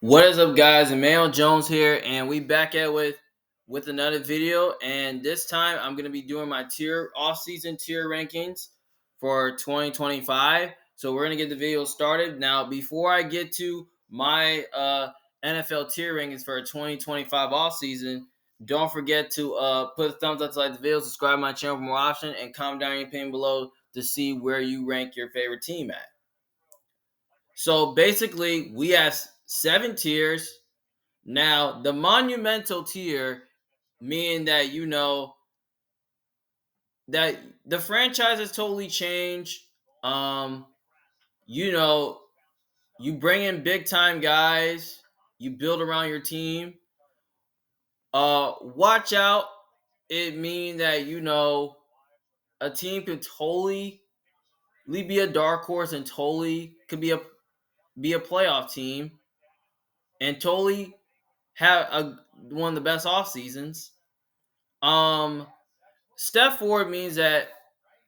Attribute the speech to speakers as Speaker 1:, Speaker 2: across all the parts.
Speaker 1: What is up, guys? Emmanuel Jones here, and we back at with another video. And this time, I'm gonna be doing my off-season tier rankings for 2025. So we're gonna get the video started now. Before I get to my NFL tier rankings for 2025 off-season, don't forget to put a thumbs up to like the video, subscribe to my channel for more options, and comment down your opinion below to see where you rank your favorite team at. So basically, we have 7 tiers. Now, the monumental tier, meaning that that the franchise has totally changed. Um, you know, you bring in big time guys, you build around your team. Watch out. It means that a team could totally be a dark horse and totally could be a playoff team and totally have one of the best off seasons. Um, Step forward means that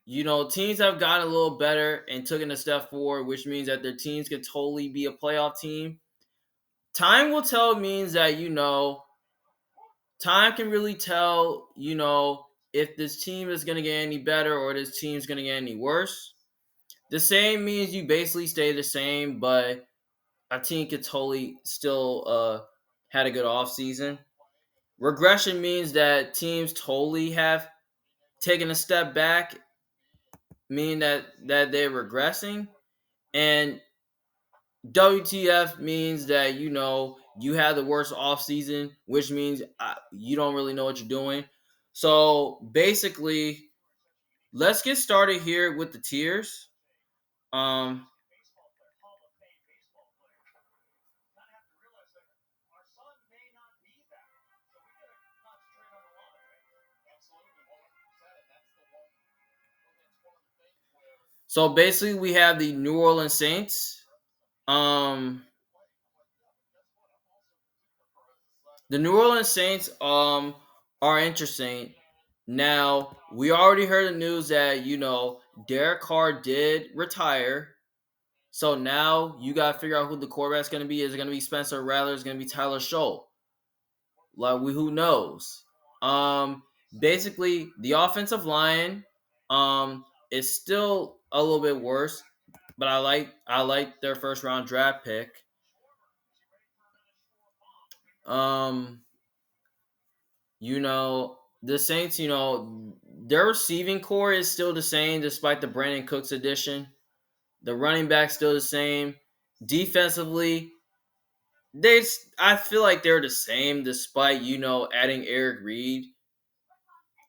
Speaker 1: teams have gotten a little better and taken a step forward, which means that their teams could totally be a playoff team. Time will tell means that time can really tell if this team is going to get any better or this team's going to get any worse. The same means you basically stay the same, but a team could totally still had a good off season. Regression means that teams totally have taken a step back, meaning that they're regressing. And WTF means that you had the worst off season, which means you don't really know what you're doing. So basically, let's get started here with the tiers. Um, so basically, we have the New Orleans Saints. Um, the New Orleans Saints are interesting. Now we already heard the news that Derek Carr did retire. So now you got to figure out who the quarterback's going to be. Is it going to be Spencer Rattler? Is it going to be Tyler Scholl? Who knows? Basically, the offensive line is still a little bit worse, but I like their first round draft pick. Um, the Saints, their receiving core is still the same despite the Brandon Cooks addition. The running back still the same. Defensively, I feel like they're the same despite adding Eric Reed.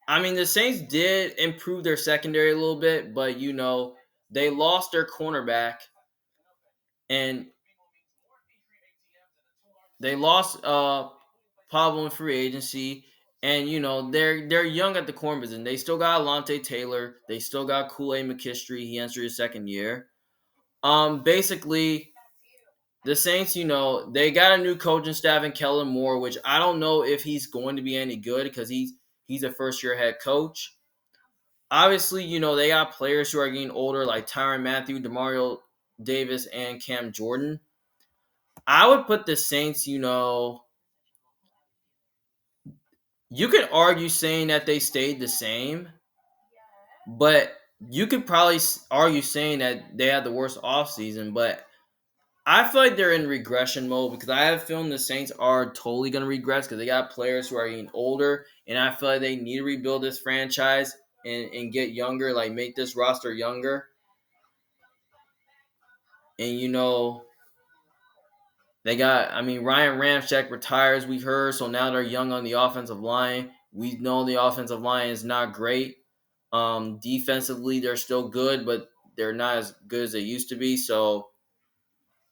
Speaker 1: I mean, the Saints did improve their secondary a little bit, but they lost their cornerback and they lost Pablo in free agency. And they're young at the corner position. They still got Alontae Taylor. They still got Kool-Aid McKinstry. He entered his second year. Basically, the Saints, they got a new coaching staff in Kellen Moore, which I don't know if he's going to be any good because he's a first year head coach. Obviously, they got players who are getting older like Tyrann Mathieu, Demario Davis, and Cam Jordan. I would put the Saints, you could argue saying that they stayed the same, but you could probably argue saying that they had the worst offseason, but I feel like they're in regression mode because I have a feeling the Saints are totally going to regress because they got players who are getting older, and I feel like they need to rebuild this franchise and get younger, like make this roster younger. And they got, I mean, Ryan Ramczyk retires, we heard, so now they're young on the offensive line. We know the offensive line is not great. Defensively, they're still good, but they're not as good as they used to be. So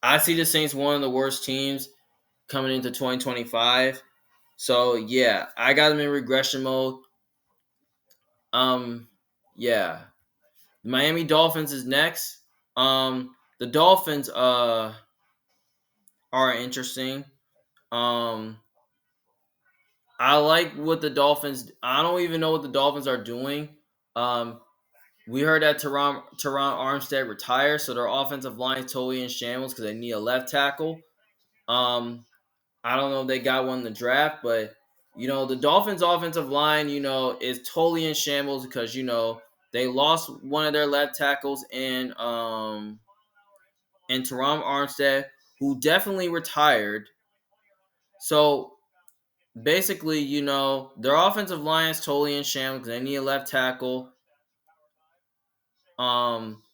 Speaker 1: I see the Saints one of the worst teams coming into 2025. So yeah, I got them in regression mode. Um, yeah, the Miami Dolphins is next. The Dolphins are interesting. Um, I like what the Dolphins. I don't even know what the Dolphins are doing. Um, we heard that Teron Armstead retired, so their offensive line is totally in shambles because they need a left tackle. Um, I don't know if they got one in the draft, but the Dolphins' offensive line, is totally in shambles because they lost one of their left tackles in Teron Armstead, who definitely retired. So basically, their offensive line is totally in shambles because they need a left tackle.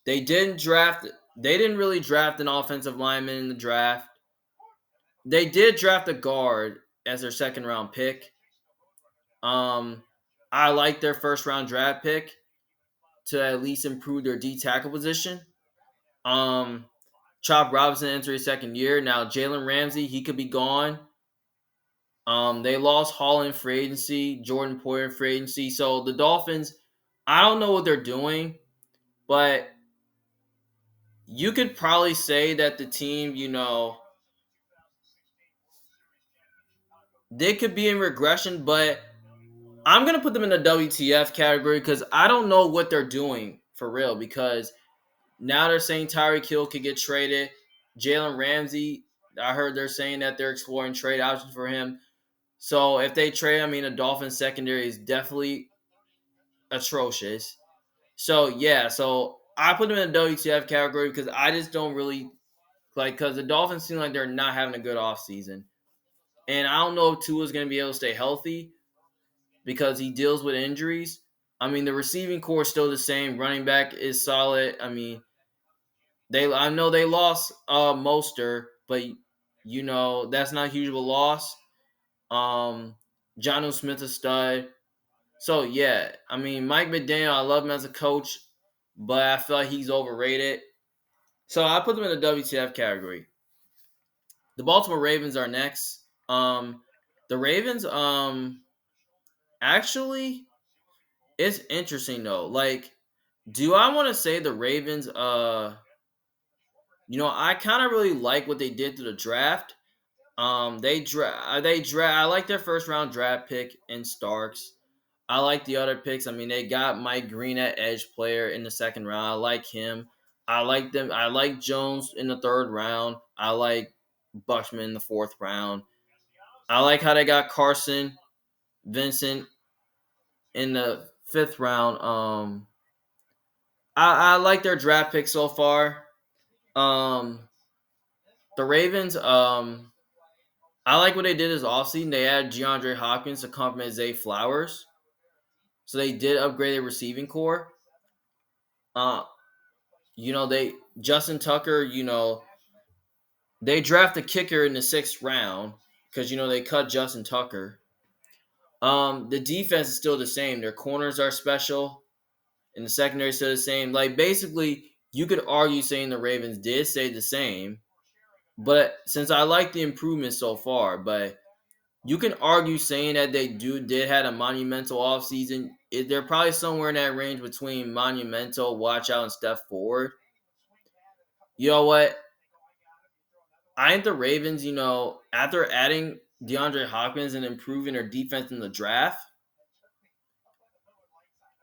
Speaker 1: They didn't draft. They didn't really draft an offensive lineman in the draft. They did draft a guard as their second round pick. Um, I like their first round draft pick to at least improve their D tackle position. Um, Chop Robinson entered his second year. Now Jalen Ramsey, he could be gone. They lost Hall in free agency, Jordan Poyer in free agency. So the Dolphins, I don't know what they're doing, but you could probably say that the team, they could be in regression, but I'm going to put them in the WTF category because I don't know what they're doing for real because now they're saying Tyreek Hill could get traded. Jalen Ramsey, I heard they're saying that they're exploring trade options for him. So if they trade, the Dolphins secondary is definitely atrocious. So yeah, so I put them in the WTF category because I just don't really because the Dolphins seem like they're not having a good offseason. And I don't know if Tua's going to be able to stay healthy because he deals with injuries. The receiving core is still the same. Running back is solid. I know they lost Moster, but that's not huge of a loss. Jonnu Smith a stud. So yeah, Mike McDaniel, I love him as a coach, but I feel like he's overrated. So I put them in the WTF category. The Baltimore Ravens are next. The Ravens, actually, it's interesting though. Do I want to say the Ravens? I kind of really like what they did to the draft. I like their first round draft pick in Starks. I like the other picks. They got Mike Green at edge player in the second round. I like him. I like them. I like Jones in the third round. I like Bushman in the fourth round. I like how they got Carson Vincent in the fifth round. I like their draft pick so far. Um, the Ravens. I like what they did this offseason. They added DeAndre Hopkins to complement Zay Flowers. So they did upgrade their receiving core. Uh, they Justin Tucker, they draft a kicker in the sixth round because they cut Justin Tucker. The defense is still the same. Their corners are special, and the secondary is still the same. Basically, you could argue saying the Ravens did stay the same, but since I like the improvement so far, but you can argue saying that they did had a monumental offseason. They're probably somewhere in that range between monumental, watch out, and step forward. You know what? I think the Ravens, after adding DeAndre Hopkins and improving their defense in the draft,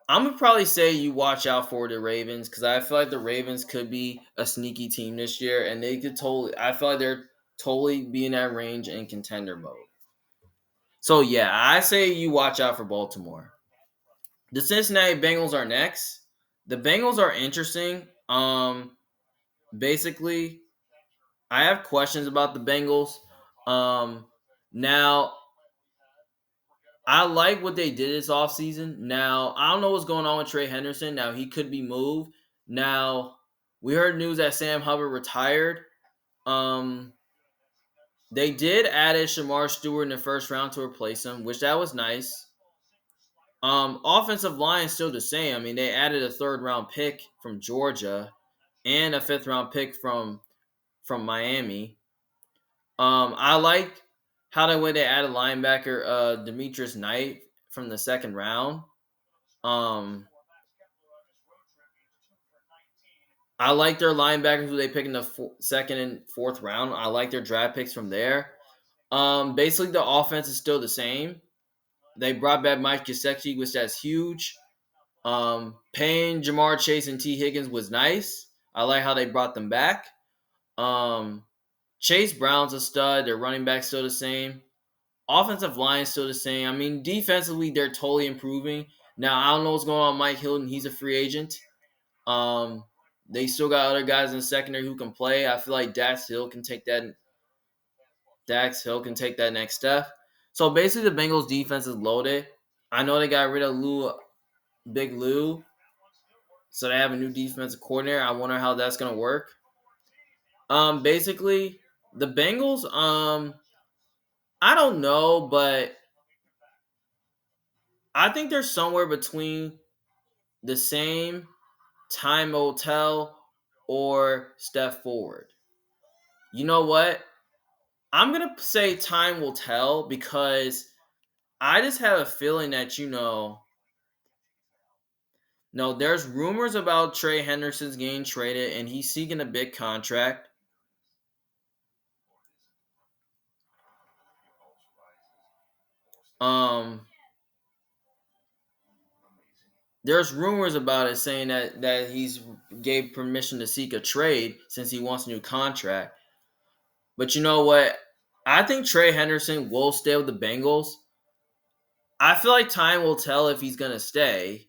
Speaker 1: I'm gonna probably say you watch out for the Ravens because I feel like the Ravens could be a sneaky team this year, and they could totally. I feel like they're totally be in that range in contender mode. So yeah, I say you watch out for Baltimore. The Cincinnati Bengals are next. The Bengals are interesting. Basically, I have questions about the Bengals. Now I like what they did this offseason. Now, I don't know what's going on with Trey Henderson. Now, he could be moved. Now, we heard news that Sam Hubbard retired. Um, they did add a Shamar Stewart in the first round to replace him, which that was nice. Offensive line is still the same. They added a third round pick from Georgia and a fifth round pick from Miami. I like how the way they added linebacker Demetrius Knight from the second round. Um, I like their linebackers who they pick in the second and fourth round. I like their draft picks from there. Basically the offense is still the same. They brought back Mike Gesicki, which that's huge. Payne, Jamar Chase, and T. Higgins was nice. I like how they brought them back. Um, Chase Brown's a stud. Their running back still the same. Offensive line still the same. I mean, defensively they're totally improving. Now I don't know what's going on with Mike Hilton. He's a free agent. Um, they still got other guys in the secondary who can play. I feel like Dax Hill can take that next step. So basically, the Bengals defense is loaded. I know they got rid of Big Lou, so they have a new defensive coordinator. I wonder how that's gonna work. Basically, the Bengals. I don't know, but I think they're somewhere between the same Time Hotel or Step Forward. You know what? I'm gonna say time will tell because I just have a feeling that no, there's rumors about Trey Henderson's getting traded and he's seeking a big contract. Um, there's rumors about it saying that he's gave permission to seek a trade since he wants a new contract. But you know what? I think Trey Henderson will stay with the Bengals. I feel like time will tell if he's gonna stay.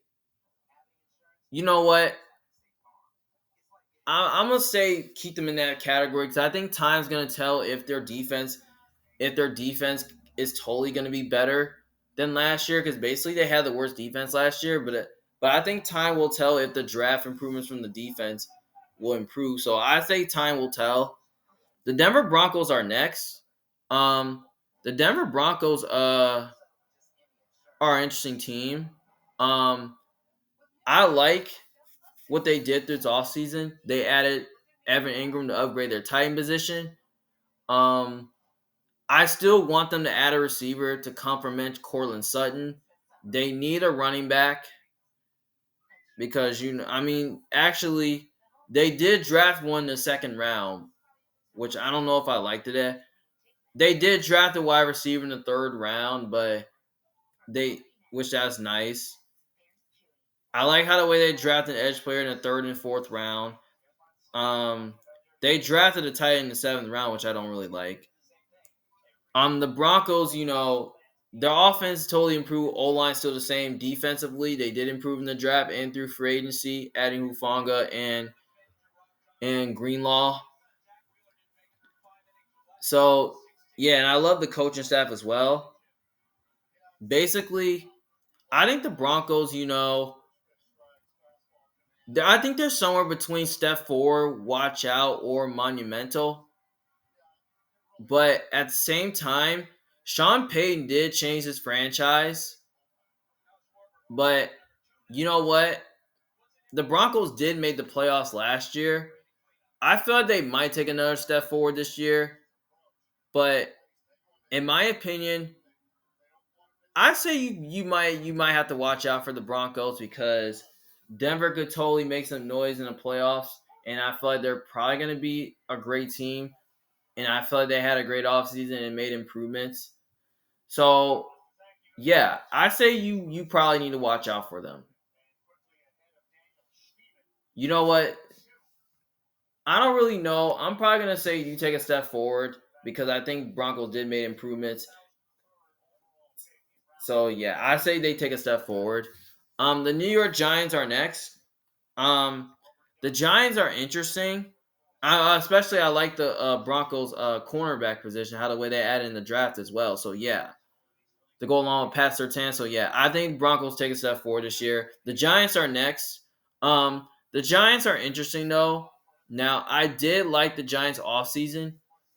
Speaker 1: You know what? I'm gonna say keep them in that category because I think time's gonna tell if their defense is totally gonna be better than last year because basically they had the worst defense last year. But I think time will tell if the draft improvements from the defense will improve. So I say time will tell. The Denver Broncos are next. Um, the Denver Broncos are an interesting team. Um, I like what they did this offseason. They added Evan Ingram to upgrade their tight end position. Um, I still want them to add a receiver to complement Cortland Sutton. They need a running back because I mean, actually, they did draft one in the second round, which I don't know if I liked it at. They did draft a wide receiver in the third round, but they, which that's nice. I like how the way they drafted an edge player in the third and fourth round. Um, they drafted a tight end in the seventh round, which I don't really like. The Broncos, their offense totally improved. O line still the same. Defensively, they did improve in the draft and through free agency, adding Hufanga and Greenlaw. So yeah, and I love the coaching staff as well. Basically, I think the Broncos, I think they're somewhere between step four, watch out, or monumental. But at the same time, Sean Payton did change his franchise. But you know what? The Broncos did make the playoffs last year. I feel like they might take another step forward this year. But in my opinion, I say you might have to watch out for the Broncos because Denver could totally make some noise in the playoffs. And I feel like they're probably going to be a great team. And I feel like they had a great offseason and made improvements. So yeah, I say you probably need to watch out for them. You know what? I don't really know. I'm probably gonna say you take a step forward because I think Broncos did make improvements. So yeah, I say they take a step forward. The New York Giants are next. Um, the Giants are interesting. Especially I like the Broncos cornerback position, how the way they added in the draft as well. So yeah, to go along with Pat Surtain. So yeah, I think Broncos take a step forward this year. The Giants are next. The Giants are interesting though. Now I did like the Giants offseason.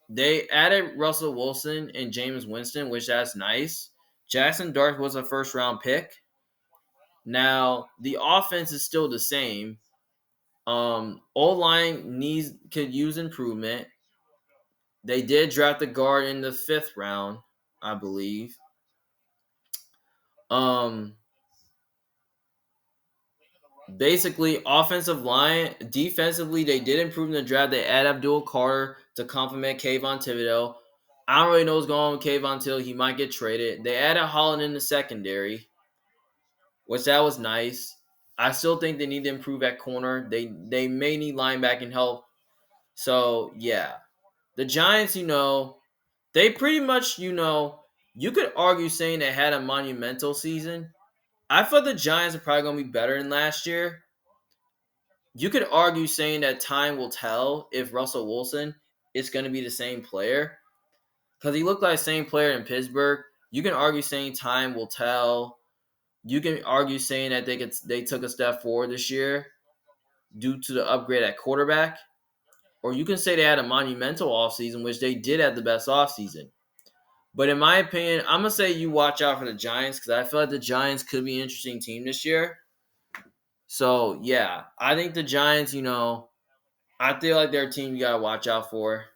Speaker 1: They added Russell Wilson and James Winston, which that's nice. Jackson Dart was a first round pick. Now the offense is still the same. O line could use improvement. They did draft the guard in the fifth round, I believe. Um, Basically, offensive line, defensively, they did improve in the draft. They add Abdul Carter to complement Kayvon Thibodeau. I don't really know what's going on with Kayvon Thibodeau. He might get traded. They added Holland in the secondary, which that was nice. I still think they need to improve at corner. They may need linebacking help. So yeah. The Giants, they pretty much, you could argue saying they had a monumental season. I thought the Giants are probably going to be better than last year. You could argue saying that time will tell if Russell Wilson is going to be the same player because he looked like the same player in Pittsburgh. You can argue saying time will tell. You can argue saying that they took a step forward this year due to the upgrade at quarterback. Or you can say they had a monumental offseason, which they did have the best offseason. But in my opinion, I'm going to say you watch out for the Giants because I feel like the Giants could be an interesting team this year. So, yeah, I think the Giants, I feel like they're a team you got to watch out for.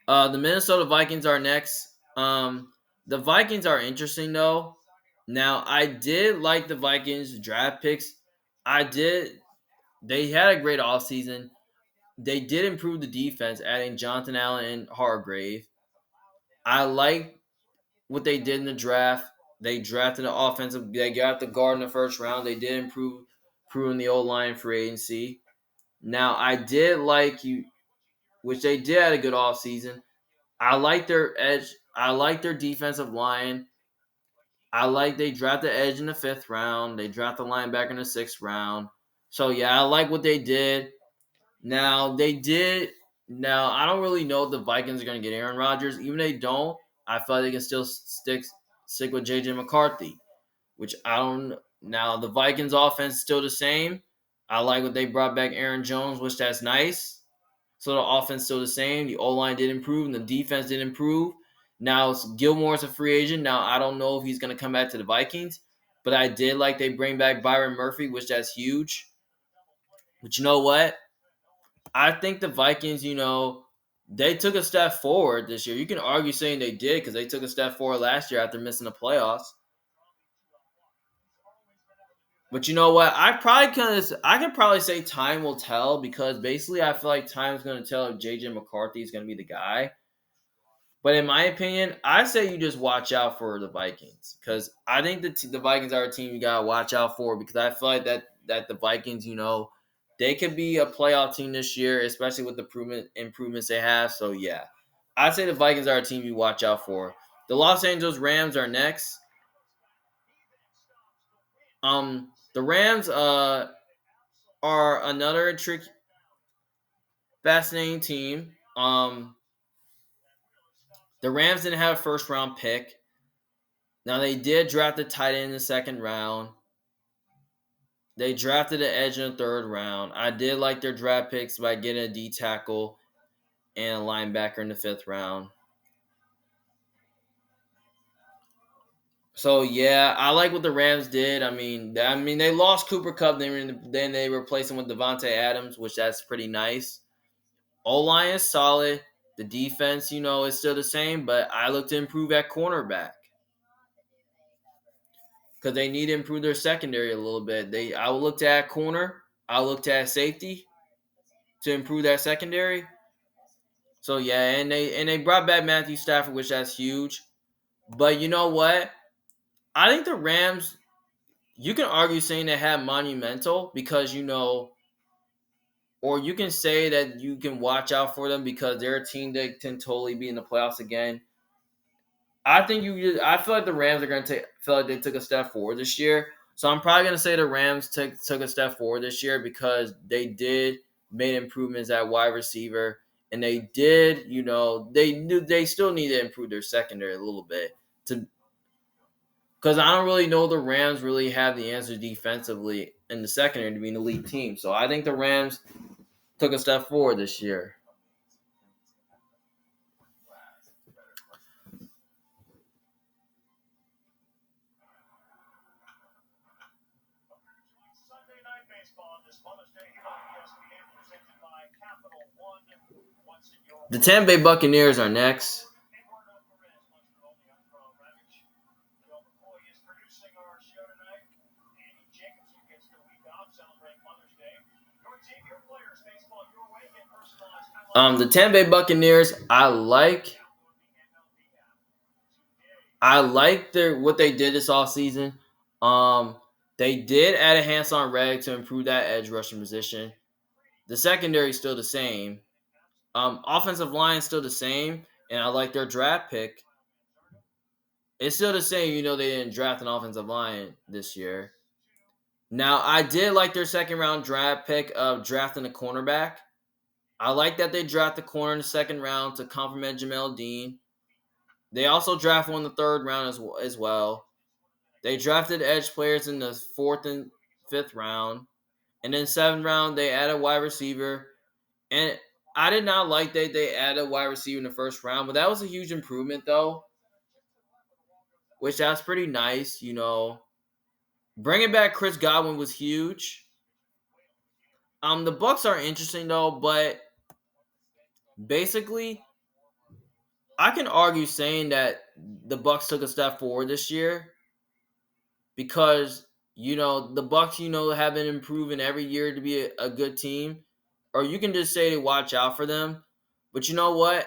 Speaker 1: The Minnesota Vikings are next. The Vikings are interesting, though. Now, I did like the Vikings draft picks. I did. They had a great offseason. They did improve the defense, adding Jonathan Allen and Hargrave. I like what they did in the draft. They drafted an offensive. They got the guard in the first round. They did improving the old line free agency. Now I did like you, which they did had a good offseason. I like their edge. I like their defensive line. I like they drafted edge in the 5th round. They drafted linebacker in the 6th round. So yeah, I like what they did. Now they did. Now I don't really know if the Vikings are going to get Aaron Rodgers. Even if they don't, I feel like they can still stick with JJ McCarthy, which I don't. Now the Vikings offense is still the same. I like what they brought back Aaron Jones, which that's nice. So the offense still the same. The O line did improve and the defense did improve. Now Gilmore's a free agent. Now I don't know if he's going to come back to the Vikings, but I did like they bring back Byron Murphy, which that's huge. But you know what? I think the Vikings, they took a step forward this year. You can argue saying they did because they took a step forward last year after missing the playoffs. But you know what? I can probably say time will tell because basically I feel like time is going to tell if JJ McCarthy is going to be the guy. But in my opinion, I say you just watch out for the Vikings because I think the Vikings are a team you gotta watch out for because I feel like that the Vikings, they could be a playoff team this year, especially with the improvements they have. So yeah, I'd say the Vikings are a team you watch out for. The Los Angeles Rams are next. The Rams are another fascinating team. The Rams didn't have a first round pick. Now they did draft a tight end in the 2nd round. They drafted an edge in the 3rd round. I did like their draft picks by getting a D tackle and a linebacker in the 5th round. So yeah, I like what the Rams did. I mean, they lost Cooper Kupp. Then they replaced him with Devontae Adams, which that's pretty nice. O line is solid. The defense, is still the same, but I look to improve at cornerback because they need to improve their secondary a little bit. I will look to add corner. I'll look to add safety to improve that secondary. So yeah, and they brought back Matthew Stafford, which that's huge. But you know what? I think the Rams. You can argue saying they have monumental because or you can say that you can watch out for them because they're a team that can totally be in the playoffs again. I feel like the Rams are going to feel like they took a step forward this year. So I'm probably going to say the Rams took a step forward this year because they did made improvements at wide receiver, and they did, they still need to improve their secondary a little bit to because I don't really know the Rams really have the answer defensively in the secondary to be an elite team. So I think the Rams took a step forward this year. The Tampa Bay Buccaneers are next. The Tampa Bay Buccaneers, I like their what they did this offseason. They did add a Hanson Reg to improve that edge rushing position. The secondary is still the same. Offensive line is still the same, and I like their draft pick. It's still the same, they didn't draft an offensive line this year. Now, I did like their second round draft pick of drafting a cornerback. I like that they draft the corner in the second round to complement Jamel Dean. They also draft one in the third round as well. They drafted edge players in the fourth and fifth round. And then seventh round, they added wide receiver. And I did not like that they added wide receiver in the first round, but that was a huge improvement, though, which that's pretty nice. Bringing back Chris Godwin was huge. The Bucks are interesting, though, but basically, I can argue saying that the Bucks took a step forward this year because the Bucks have been improving every year to be a good team, or you can just say to watch out for them. But you know what?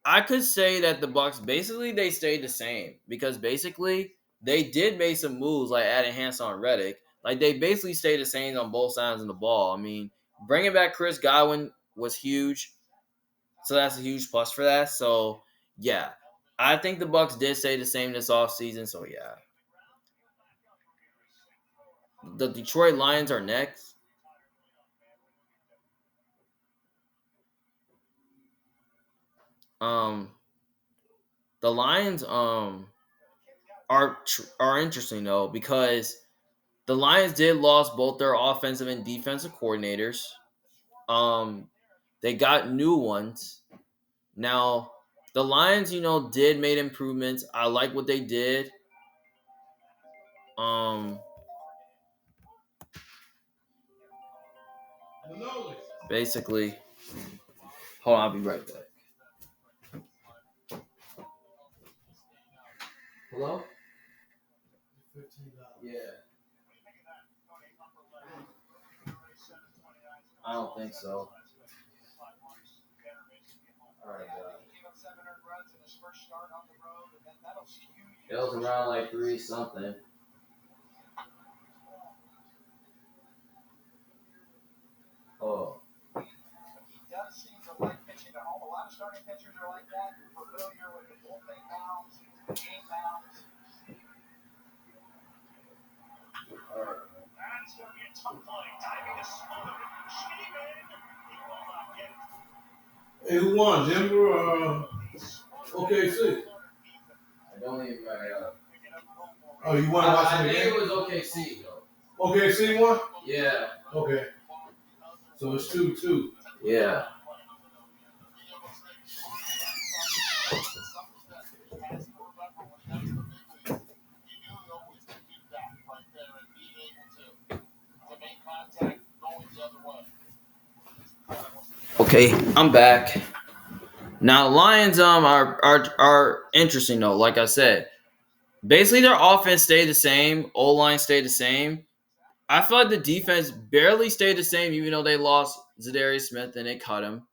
Speaker 1: I could say that the Bucks basically they stayed the same because basically they did make some moves like adding Hanson Reddick. Like they basically stayed the same on both sides of the ball. I mean, bringing back Chris Godwin was huge, so that's a huge plus for that. So yeah, I think the Bucks did stay the same this offseason. So yeah, the Detroit Lions are next. Um, the Lions are interesting though because the Lions did lost both their offensive and defensive coordinators. Um, they got new ones. Now, the Lions, did made improvements. I like what they did. Um, basically, hold on, I'll be right back. Hello? Yeah, I don't think so. All right, it was around like three something. Oh, all right.
Speaker 2: Hey, who won, Denver or OKC?
Speaker 1: I don't even remember.
Speaker 2: Oh, you want to watch
Speaker 1: I
Speaker 2: the
Speaker 1: think
Speaker 2: game?
Speaker 1: it was OKC though.
Speaker 2: OKC won?
Speaker 1: Yeah.
Speaker 2: Okay. So it's 2-2.
Speaker 1: Yeah. Okay, I'm back. Now the Lions are interesting though. Like I said, basically their offense stayed the same. O line stayed the same. I feel like the defense barely stayed the same, even though they lost Zadarius Smith and they cut him.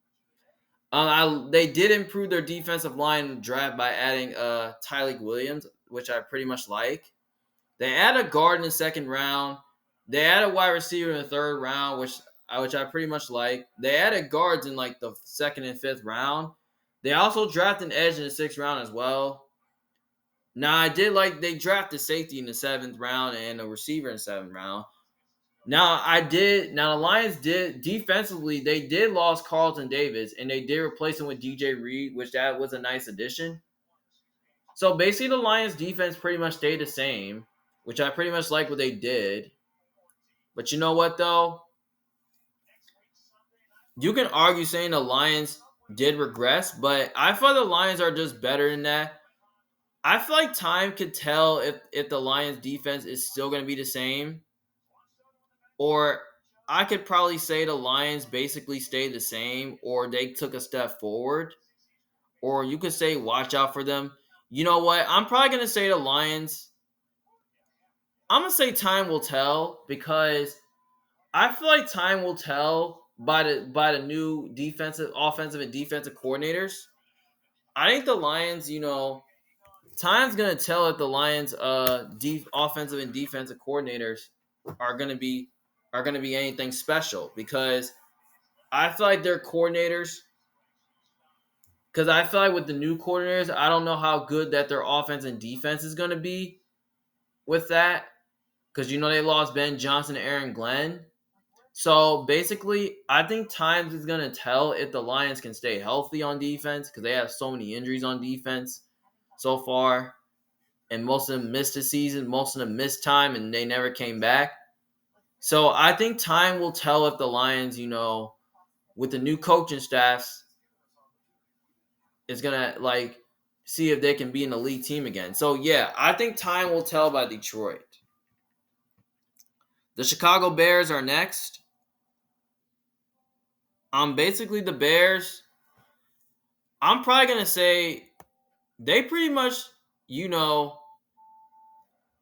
Speaker 1: They did improve their defensive line draft by adding Tyleik Williams, which I pretty much like. They added a guard in the second round. They added a wide receiver in the third round, which I pretty much like. They added guards in like the second and fifth round. They also drafted an edge in the sixth round as well. Now I did like they drafted safety in the seventh round and a receiver in the seventh round. Now I did. Now the Lions did defensively. They did lost Carlton Davis and they did replace him with DJ Reed, which that was a nice addition. So basically, the Lions' defense pretty much stayed the same, which I pretty much like what they did. But you know what, though? You can argue saying the Lions did regress, but I feel the Lions are just better than that. I feel like time could tell if the Lions' defense is still going to be the same, or I could probably say the Lions basically stayed the same, or they took a step forward, or you could say watch out for them. You know what? I'm probably going to say the Lions. I'm going to say time will tell because I feel like time will tell by the new offensive and defensive coordinators. I think the Lions, time's gonna tell if the Lions offensive and defensive coordinators are gonna be anything special because I feel like their coordinators Because I feel like with the new coordinators, I don't know how good that their offense and defense is going to be with that. Because they lost Ben Johnson and Aaron Glenn. So basically, I think times is going to tell if the Lions can stay healthy on defense because they have so many injuries on defense so far. And most of them missed the season. Most of them missed time and they never came back. So I think time will tell if the Lions, with the new coaching staffs, is gonna see if they can be an elite team again. So yeah, I think time will tell by Detroit. The Chicago Bears are next. Basically the Bears. I'm probably gonna say they pretty much, you know,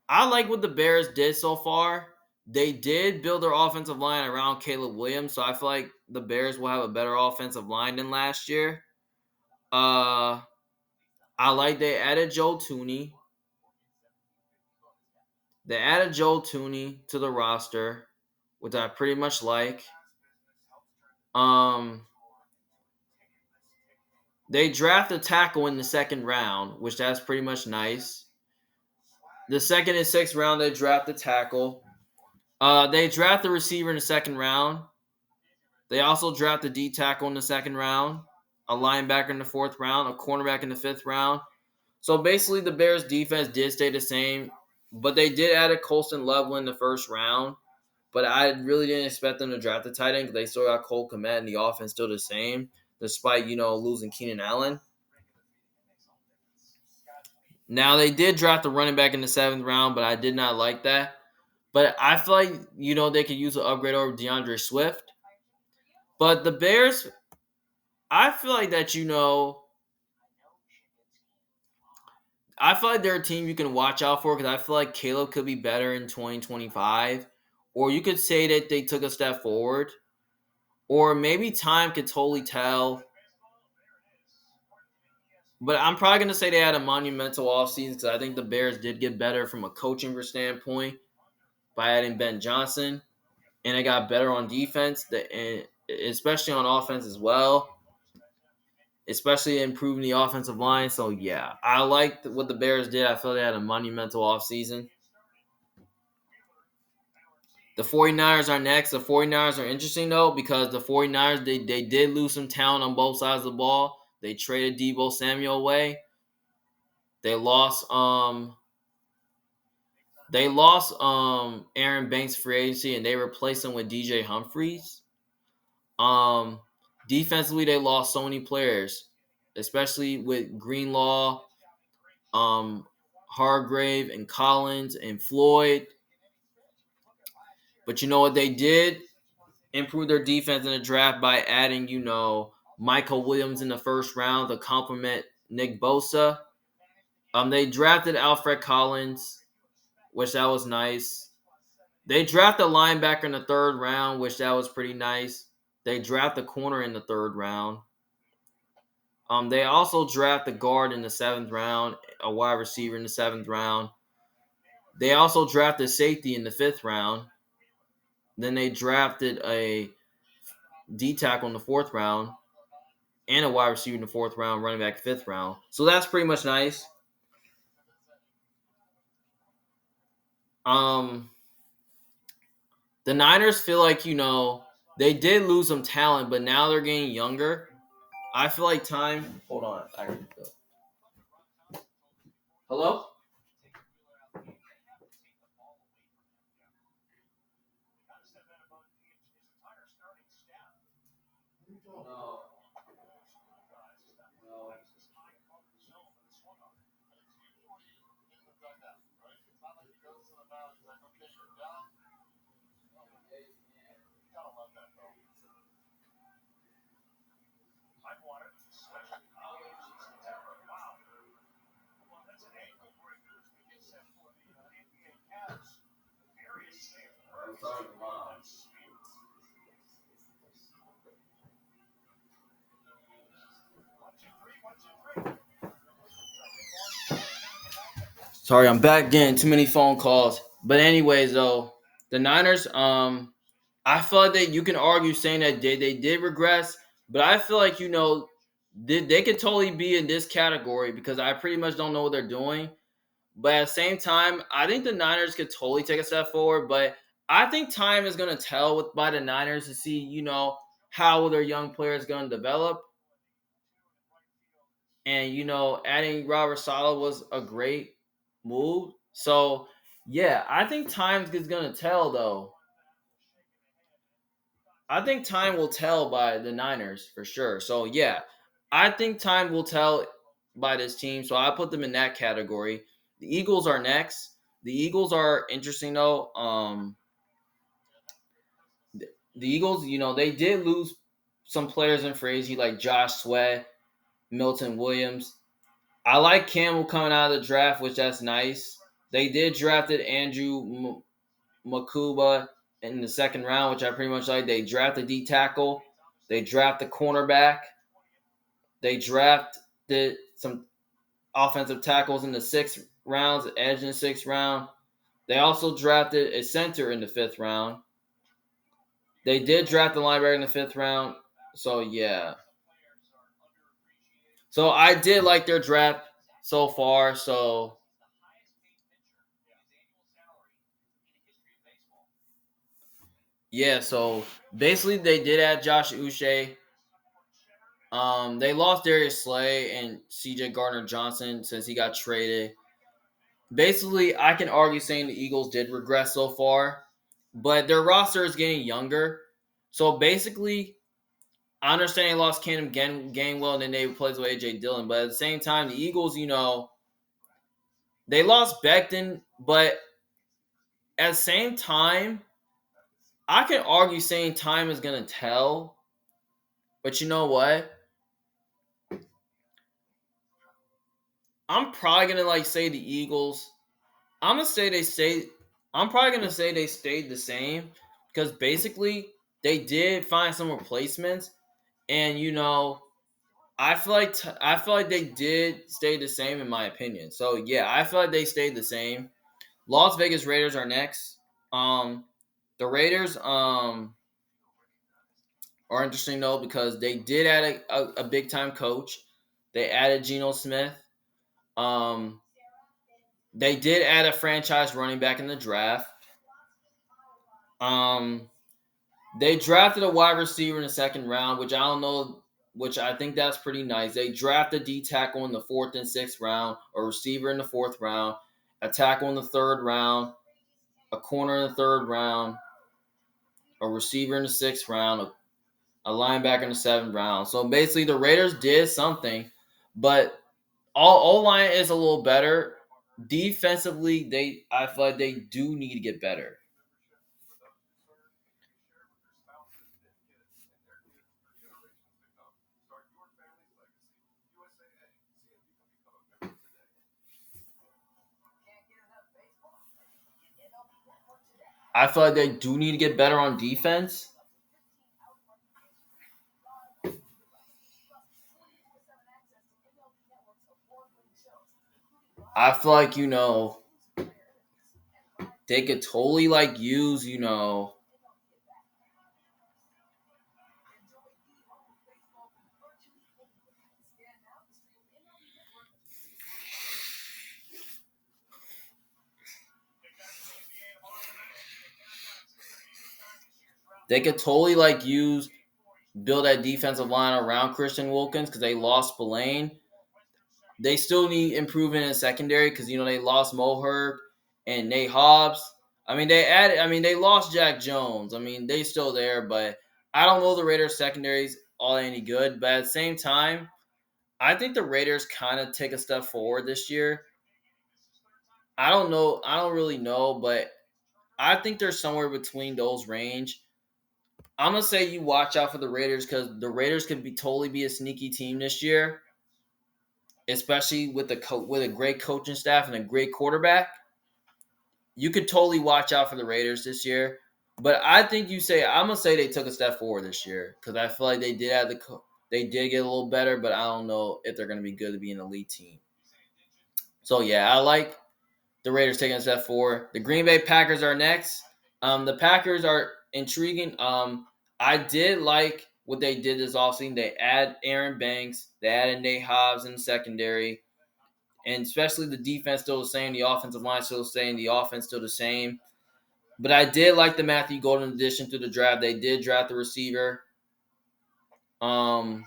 Speaker 1: I like what the Bears did so far. They did build their offensive line around Caleb Williams, so I feel like the Bears will have a better offensive line than last year. I like they added Joe Tooney. They added Joe Tooney to the roster, which I pretty much like. Um, they draft a tackle in the second round, which that's pretty much nice. The second and sixth round, they draft a tackle. They draft the receiver in the second round. They also draft a D tackle in the second round, a linebacker in the fourth round, a cornerback in the fifth round. So basically, the Bears' defense did stay the same, but they did add a Colston Level in the first round. But I really didn't expect them to draft the tight end because they still got Cole Kmet and the offense still the same, despite losing Keenan Allen. Now they did draft the running back in the seventh round, but I did not like that. But I feel like they could use an upgrade over DeAndre Swift. But the Bears, I feel like that I feel like they're a team you can watch out for because I feel like Caleb could be better in 2025. Or you could say that they took a step forward. Or maybe time could totally tell. But I'm probably going to say they had a monumental offseason because I think the Bears did get better from a coaching standpoint by adding Ben Johnson. And they got better on defense, and especially on offense as well. Especially improving the offensive line. So, yeah, I liked what the Bears did. I feel they had a monumental offseason. The 49ers are next. The 49ers are interesting, though, because the 49ers, they did lose some talent on both sides of the ball. They traded Deebo Samuel away. They lost Aaron Banks free agency and they replaced him with DJ Humphries. Defensively, they lost so many players, especially with Greenlaw, Hargrave, and Collins and Floyd. But you know what they did? Improve their defense in the draft by adding, Michael Williams in the first round to complement Nick Bosa. They drafted Alfred Collins, which that was nice. They drafted a linebacker in the third round, which that was pretty nice. They draft a corner in the third round. They also draft a guard in the seventh round, a wide receiver in the seventh round. They also drafted safety in the fifth round. Then they drafted a D tackle in the fourth round and a wide receiver in the fourth round, running back fifth round. So that's pretty much nice. The Niners feel like, they did lose some talent, but now they're getting younger. I feel like time. Hold on. Hello? No. No. Sorry, I'm back getting too many phone calls. But anyways, though, the Niners, I feel like that you can argue saying that they did regress, but I feel like They could totally be in this category because I pretty much don't know what they're doing. But at the same time, I think the Niners could totally take a step forward. But I think time is going to tell by the Niners to see, how their young players going to develop. And adding Robert Sala was a great move. So yeah, I think time is going to tell though. I think time will tell by the Niners for sure. So yeah, I think time will tell by this team. So I put them in that category. The Eagles are next. The Eagles are interesting though. The Eagles, they did lose some players in free agency like Josh Sweat, Milton Williams. I like Campbell coming out of the draft, which that's nice. They did drafted Andrew Makuba in the second round, which I pretty much like. They drafted D tackle. They drafted cornerback. They drafted some offensive tackles in the sixth rounds, edge in the sixth round. They also drafted a center in the fifth round. They did draft the linebacker in the fifth round. So yeah. So I did like their draft so far. So yeah, so basically they did add Josh Uche. They lost Darius Slay and CJ Gardner Johnson since he got traded. Basically, I can argue saying the Eagles did regress so far, but their roster is getting younger. So basically, I understand they lost Cam Gainwell and then they replaced with AJ Dillon, but at the same time, the Eagles, they lost Becton, but at the same time, I can argue saying time is gonna tell. But you know what? I'm probably gonna say the Eagles. I'm gonna say they stay. I'm probably gonna say they stayed the same because basically they did find some replacements, and I feel like they did stay the same in my opinion. So yeah, I feel like they stayed the same. Las Vegas Raiders are next. Um, the Raiders are interesting though because they did add a big time coach. They added Geno Smith. Um, they did add a franchise running back in the draft. Um, they drafted a wide receiver in the second round, which I don't know, which I think that's pretty nice. They drafted D tackle in the fourth and sixth round, a receiver in the fourth round, a tackle in the third round, a corner in the third round, a receiver in the sixth round, a linebacker in the seventh round. So basically, the Raiders did something, but all O line is a little better. Defensively, I feel like they do need to get better. I feel like they do need to get better on defense. I feel like they could totally use they could totally use build that defensive line around Christian Wilkins because they lost Spillane. They still need improvement in secondary because they lost Moherg and Nate Hobbs. They lost Jack Jones. They still there, but I don't know the Raiders secondaries all any good. But at the same time, I think the Raiders kind of take a step forward this year. I don't know. I don't really know, but I think they're somewhere between those range. I'm gonna say you watch out for the Raiders because the Raiders could be totally be a sneaky team this year, especially with with a great coaching staff and a great quarterback. You could totally watch out for the Raiders this year. But I think I'm gonna say they took a step forward this year because I feel like they did have they did get a little better, but I don't know if they're gonna be good to be an elite team. So yeah, I like the Raiders taking a step forward. The Green Bay Packers are next. The Packers are intriguing. I did like what they did this offseason. They add Aaron Banks, they added Nate Hobbs in the secondary, and especially the defense still the same, the offensive line still the same, the offense still the same. But I did like the Matthew Golden addition to the draft. They did draft the receiver. Um,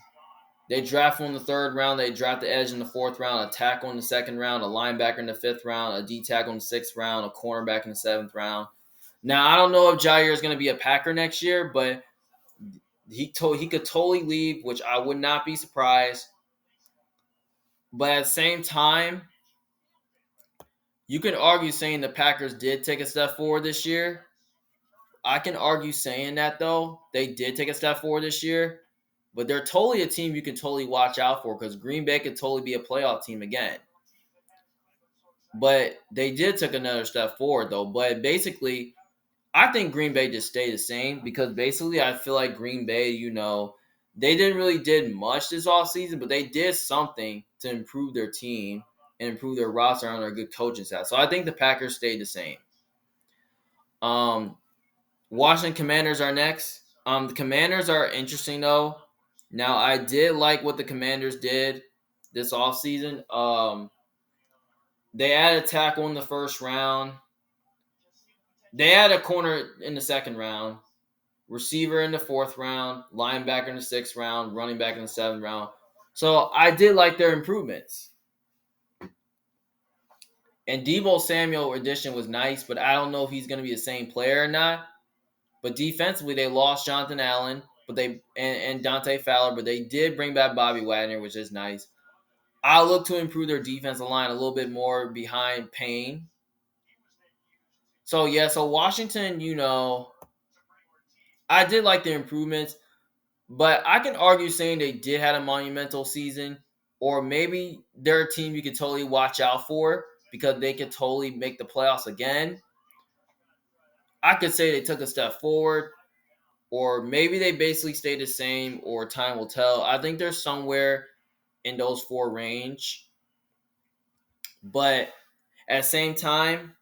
Speaker 1: they draft one in the third round. They draft the edge in the fourth round, a tackle in the second round, a linebacker in the fifth round, a D tackle in the sixth round, a cornerback in the seventh round. Now I don't know if Jair is going to be a Packer next year, but he could totally leave, which I would not be surprised. But at the same time, you can argue saying the Packers did take a step forward this year. I can argue saying that though they did take a step forward this year, but they're totally a team you can totally watch out for because Green Bay could totally be a playoff team again. But they did take another step forward though. But basically, I think Green Bay just stayed the same because basically I feel like Green Bay, they didn't really did much this offseason, but they did something to improve their team and improve their roster under a good coaching staff. So I think the Packers stayed the same. Washington Commanders are next. The Commanders are interesting though. Now I did like what the Commanders did this offseason. They added a tackle in the first round. They added a corner in the second round. Receiver in the fourth round, linebacker in the sixth round, running back in the seventh round. So I did like their improvements. And Deebo Samuel addition was nice, but I don't know if he's going to be the same player or not. But defensively, they lost Jonathan Allen, and Dante Fowler, but they did bring back Bobby Wagner, which is nice. I look to improve their defensive line a little bit more behind Payne. So Washington, I did like their improvements. But I can argue saying they did have a monumental season, or maybe they're a team you could totally watch out for because they could totally make the playoffs again. I could say they took a step forward, or maybe they basically stayed the same, or time will tell. I think they're somewhere in those four range. But at the same time,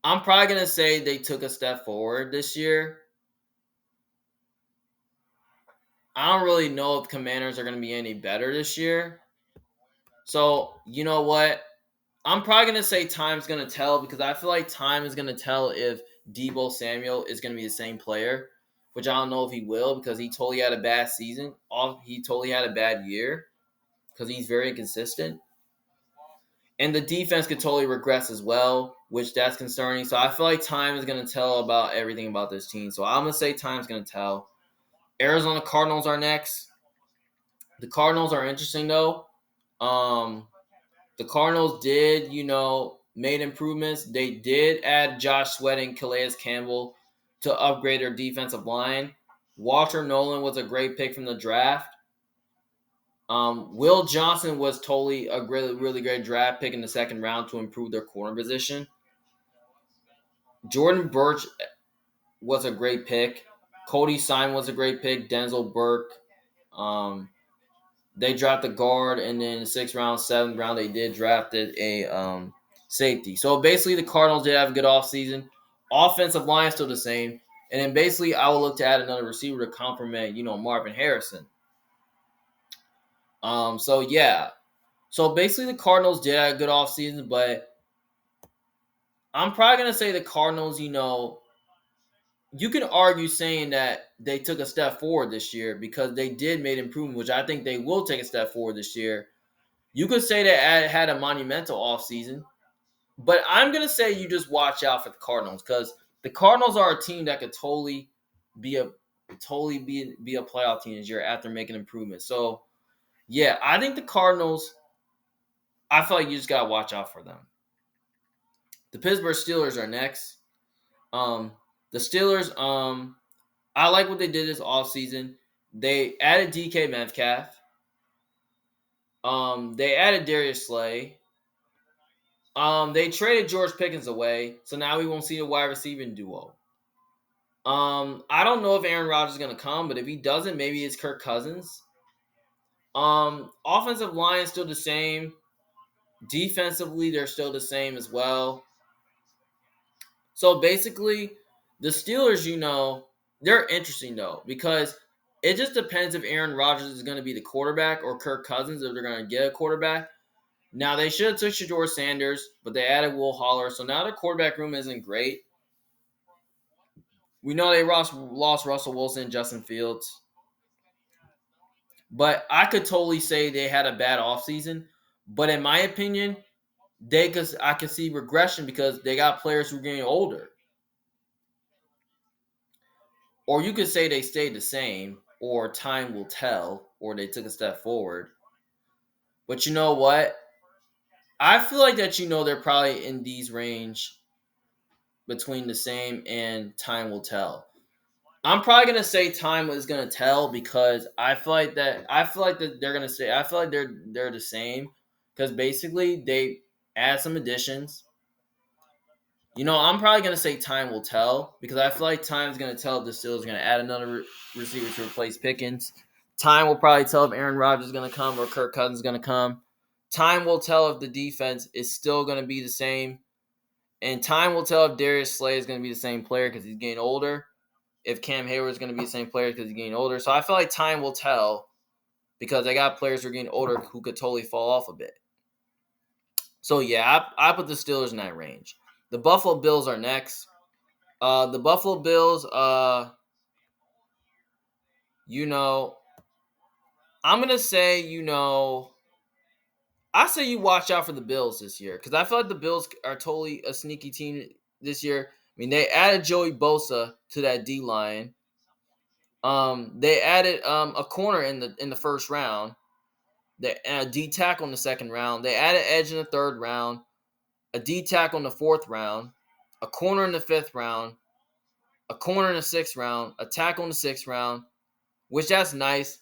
Speaker 1: I'm probably going to say they took a step forward this year. I don't really know if Commanders are going to be any better this year. So, you know what? I'm probably going to say time's going to tell because I feel like time is going to tell if Deebo Samuel is going to be the same player, which I don't know if he will because he totally had a bad season. He totally had a bad year because he's very inconsistent. And the defense could totally regress as well, which that's concerning. So I feel like time is going to tell about everything about this team. So I'm going to say time's going to tell. Arizona Cardinals are next. The Cardinals are interesting though. The Cardinals did, made improvements. They did add Josh Sweat and Calais Campbell to upgrade their defensive line. Walter Nolan was a great pick from the draft. Will Johnson was totally a really, really great draft pick in the second round to improve their corner position. Jordan Birch was a great pick. Cody Simon was a great pick. Denzel Burke. They drafted a guard, and then in the sixth round, seventh round, they did drafted a safety. So basically, the Cardinals did have a good offseason. Offensive line is still the same. And then basically, I will look to add another receiver to complement, Marvin Harrison. So yeah. So basically, the Cardinals did have a good offseason, but I'm probably going to say the Cardinals, you can argue saying that they took a step forward this year because they did make improvement, which I think they will take a step forward this year. You could say they had a monumental offseason, but I'm going to say you just watch out for the Cardinals because the Cardinals are a team that could totally be a playoff team this year after making improvements. So, yeah, I think the Cardinals, I feel like you just got to watch out for them. The Pittsburgh Steelers are next. The Steelers, I like what they did this offseason. They added DK Metcalf. They added Darius Slay. They traded George Pickens away, so now we won't see the wide receiving duo. I don't know if Aaron Rodgers is gonna come, but if he doesn't, maybe it's Kirk Cousins. Offensive line is still the same. Defensively, they're still the same as well. So basically, the Steelers, they're interesting though because it just depends if Aaron Rodgers is going to be the quarterback or Kirk Cousins if they're going to get a quarterback. Now they should have took Shador Sanders, but they added Will Holler, so now their quarterback room isn't great. We know they lost Russell Wilson and Justin Fields, but I could totally say they had a bad offseason. But in my opinion, I can see regression because they got players who are getting older. Or you could say they stayed the same, or time will tell, or they took a step forward. But you know what? I feel like that they're probably in these range between the same and time will tell. I'm probably gonna say time is gonna tell because I feel like that they're gonna say I feel like they're the same because basically they add some additions. I'm probably gonna say time will tell because I feel like time's gonna tell if the Steelers are gonna add another receiver to replace Pickens. Time will probably tell if Aaron Rodgers is gonna come or Kirk Cousins is gonna come. Time will tell if the defense is still gonna be the same, and time will tell if Darius Slay is gonna be the same player because he's getting older. If Cam Hayward is gonna be the same player because he's getting older, so I feel like time will tell because I got players who are getting older who could totally fall off a bit. So yeah, I put the Steelers in that range. The Buffalo Bills are next. The Buffalo Bills, you know, I'm gonna say, I say you watch out for the Bills this year because I feel like the Bills are totally a sneaky team this year. I mean, they added Joey Bosa to that D line. They added a corner in the first round. They a D tackle in the second round. They added edge in the third round. A D tackle in the fourth round. A corner in the fifth round. A corner in the sixth round. A tackle in the sixth round, which that's nice.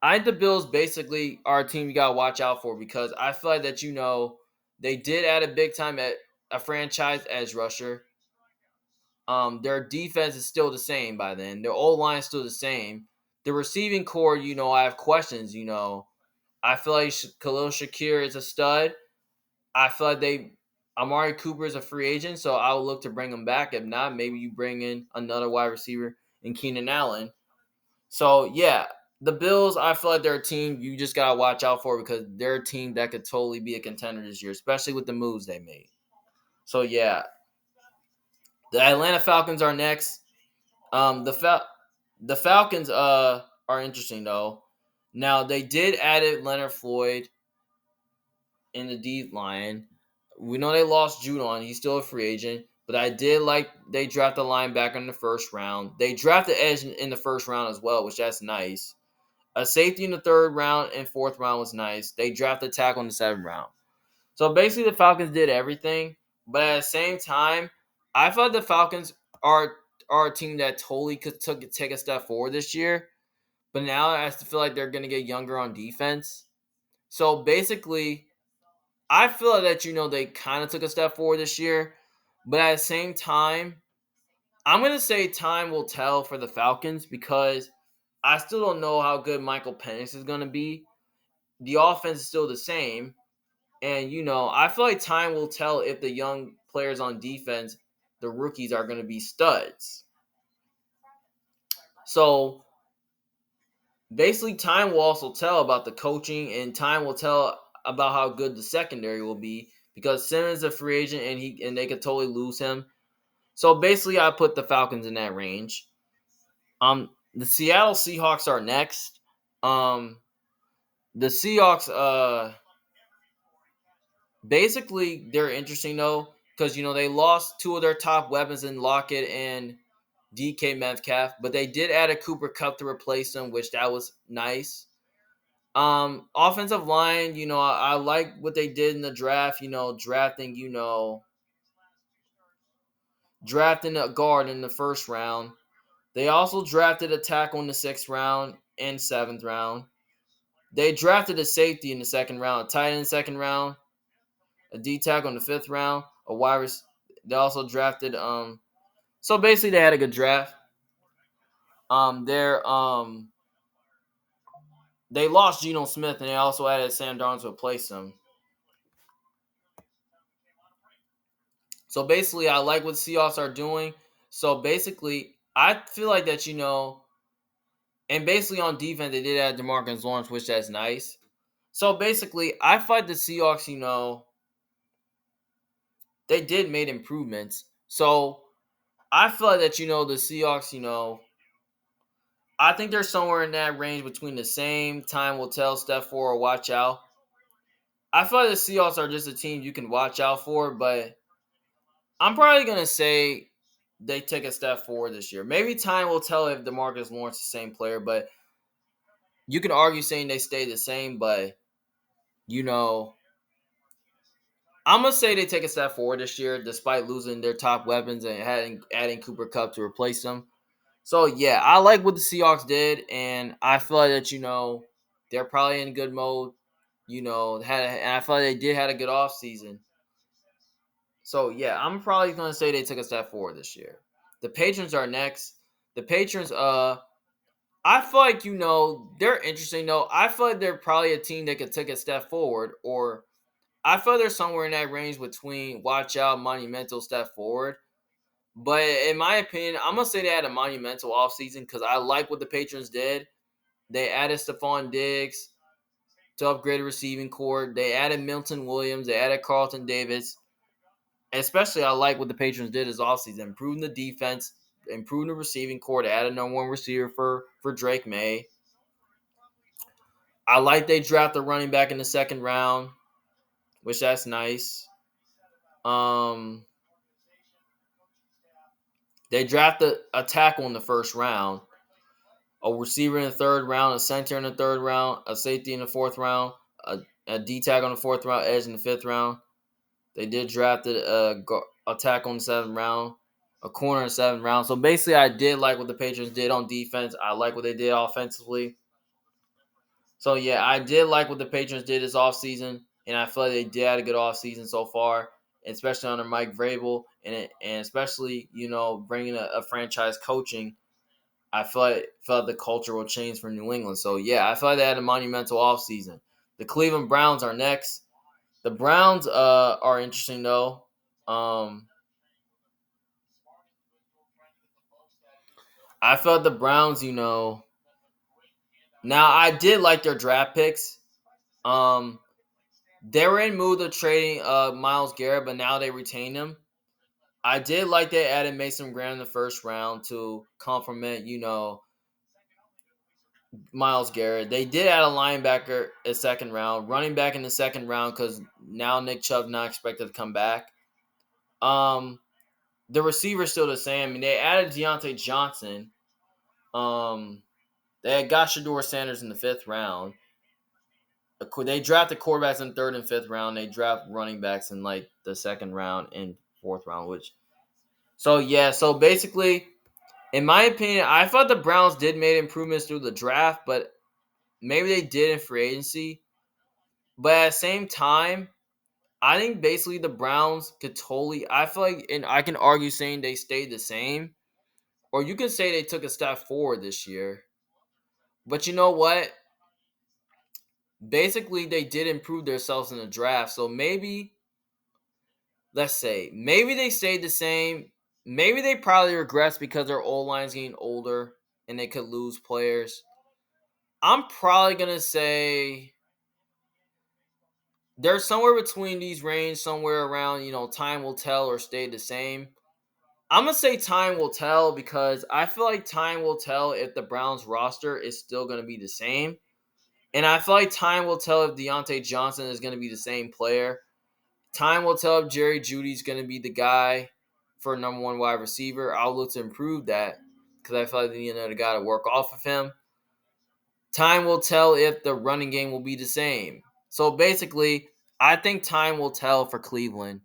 Speaker 1: I think the Bills basically are a team you gotta watch out for because I feel like that they did add a big time at a franchise edge rusher. Their defense is still the same by then. Their old line is still the same. The receiving core, I have questions. I feel like Khalil Shakir is a stud. I feel like Amari Cooper is a free agent, so I will look to bring him back. If not, maybe you bring in another wide receiver in Keenan Allen. So yeah, the Bills, I feel like they're a team you just gotta watch out for because they're a team that could totally be a contender this year, especially with the moves they made. So yeah, the Atlanta Falcons are next. The Falcons are interesting though. Now they did add Leonard Floyd in the D line. We know they lost Judon. He's still a free agent. But I did like they drafted a linebacker in the first round. They drafted edge in the first round as well, which that's nice. A safety in the third round and fourth round was nice. They drafted a tackle in the seventh round. So basically the Falcons did everything. But at the same time, I feel like the Falcons are a team that totally could take a step forward this year. But now I feel like they're going to get younger on defense. So basically, I feel like that they kind of took a step forward this year, but at the same time, I'm gonna say time will tell for the Falcons because I still don't know how good Michael Penix is gonna be. The offense is still the same, and I feel like time will tell if the young players on defense, the rookies, are gonna be studs. So basically, time will also tell about the coaching, and time will tell about how good the secondary will be because Simmons is a free agent, and they could totally lose him. So basically, I put the Falcons in that range. The Seattle Seahawks are next. The Seahawks, basically, they're interesting though because they lost two of their top weapons in Lockett and DK Metcalf, but they did add a Cooper Kupp to replace them, which that was nice. Offensive line, I like what they did in the draft. Drafting a guard in the first round. They also drafted a tackle in the sixth round and seventh round. They drafted a safety in the second round, a tight end in the second round, a D tackle in the fifth round, a wide receiver. They also drafted So basically, they had a good draft. They're They lost Geno Smith and they also added Sam Darnold to replace him. So basically, I like what Seahawks are doing. So basically, I feel like that And basically on defense, they did add DeMarcus Lawrence, which that's nice. So basically, I fight the Seahawks, they did make improvements. So I feel like that, the Seahawks, I think they're somewhere in that range between the same. Time will tell, step forward, watch out. I feel like the Seahawks are just a team you can watch out for, but I'm probably going to say they take a step forward this year. Maybe time will tell if DeMarcus Lawrence is the same player, but you can argue saying they stay the same, but, you know, I'm going to say they take a step forward this year despite losing their top weapons and adding Cooper Kupp to replace them. So, yeah, I like what the Seahawks did, and I feel like that, they're probably in good mode. And I feel like they did had a good offseason. So yeah, I'm probably gonna say they took a step forward this year. The Patrons are next. The Patrons, I feel like they're interesting though. I feel like they're probably a team that could take a step forward, or I feel they're somewhere in that range between watch out, monumental step forward. But in my opinion, I'm gonna say they had a monumental offseason because I like what the Patrons did. They added Stephon Diggs to upgrade the receiving core. They added Milton Williams. They added Carlton Davis. Especially, I like what the Patrons did this offseason, improving the defense, improving the receiving core to add a number one receiver for Drake May. I like they draft a running back in the second round, which that's nice. Um, they drafted a tackle in the first round, a receiver in the third round, a center in the third round, a safety in the fourth round, a D tackle in the fourth round, edge in the fifth round. They did draft a tackle in the seventh round, a corner in the seventh round. So basically, I did like what the Patriots did on defense. I like what they did offensively. So yeah, I did like what the Patriots did this offseason, and I feel like they did have a good offseason so far, especially under Mike Vrabel, and especially bringing a franchise coaching. I felt the culture will change for New England. So yeah, I feel like they had a monumental offseason. The Cleveland Browns are next. The Browns are interesting though. Um, I felt the Browns, now I did like their draft picks. Um, they were in mood of trading Miles Garrett, but now they retain him. I did like they added Mason Graham in the first round to complement, Miles Garrett. They did add a linebacker a second round, running back in the second round because now Nick Chubb not expected to come back. Um, the receiver's still the same. I mean, they added Deontay Johnson. Um, they had got Shador Sanders in the fifth round. They drafted quarterbacks in third and fifth round. They draft running backs in like the second round and fourth round, so basically, in my opinion, I thought the Browns did make improvements through the draft, but maybe they did in free agency. But at the same time, I think basically the Browns could totally. I feel like, and I can argue saying they stayed the same, or you can say they took a step forward this year. But you know what? Basically, they did improve themselves in the draft. So maybe, let's say, maybe they stayed the same. Maybe they probably regress because their old line's getting older and they could lose players. I'm probably gonna say they're somewhere between these range, somewhere around, time will tell or stay the same. I'm gonna say time will tell because I feel like time will tell if the Browns roster is still gonna be the same. And I feel like time will tell if Deontay Johnson is gonna be the same player. Time will tell if Jerry Judy's gonna be the guy for number one wide receiver. I'll look to improve that because I feel like they need another guy to work off of him. Time will tell if the running game will be the same. So basically, I think time will tell for Cleveland,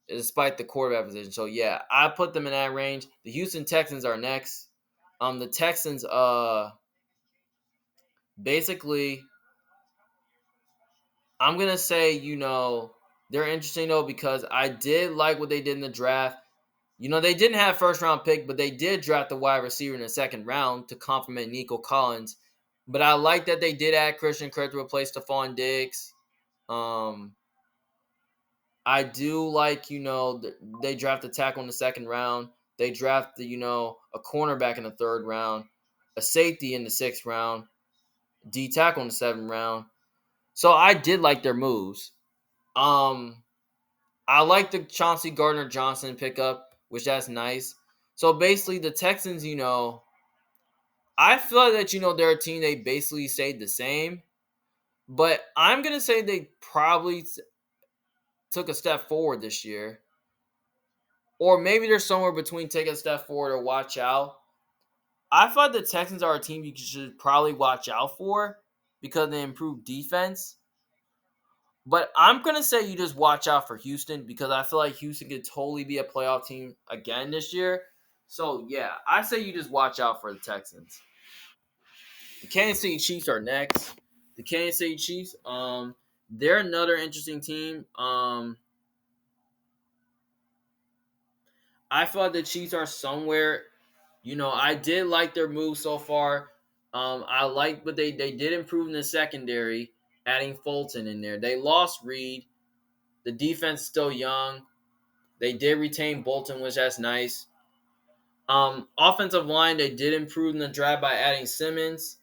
Speaker 1: despite the quarterback position. So yeah, I put them in that range. The Houston Texans are next. The Texans, basically, I'm gonna say, they're interesting though because I did like what they did in the draft. They didn't have first round pick, but they did draft the wide receiver in the second round to complement Nico Collins. But I like that they did add Christian Kirk to replace Stephon Diggs. Um, I do like, they draft a tackle in the second round. They draft a cornerback in the third round. a safety in the 6th round, D tackle in the 7th round. So I did like their moves. Um, I like the Chauncey Gardner Johnson pickup, which that's nice. So basically, the Texans, I feel that they're a team they basically stayed the same, but I'm gonna say they probably took a step forward this year, or maybe they're somewhere between take a step forward or watch out. I thought the Texans are a team you should probably watch out for because they improved defense. But I'm gonna say you just watch out for Houston because I feel like Houston could totally be a playoff team again this year. So yeah, I say you just watch out for the Texans. The Kansas City Chiefs are next. The Kansas City Chiefs, they're another interesting team. I thought the Chiefs are somewhere. I did like their move so far. I like, but they did improve in the secondary, adding Fulton in there. They lost Reed. The defense is still young. They did retain Bolton, which that's nice. Offensive line, they did improve in the draft by adding Simmons.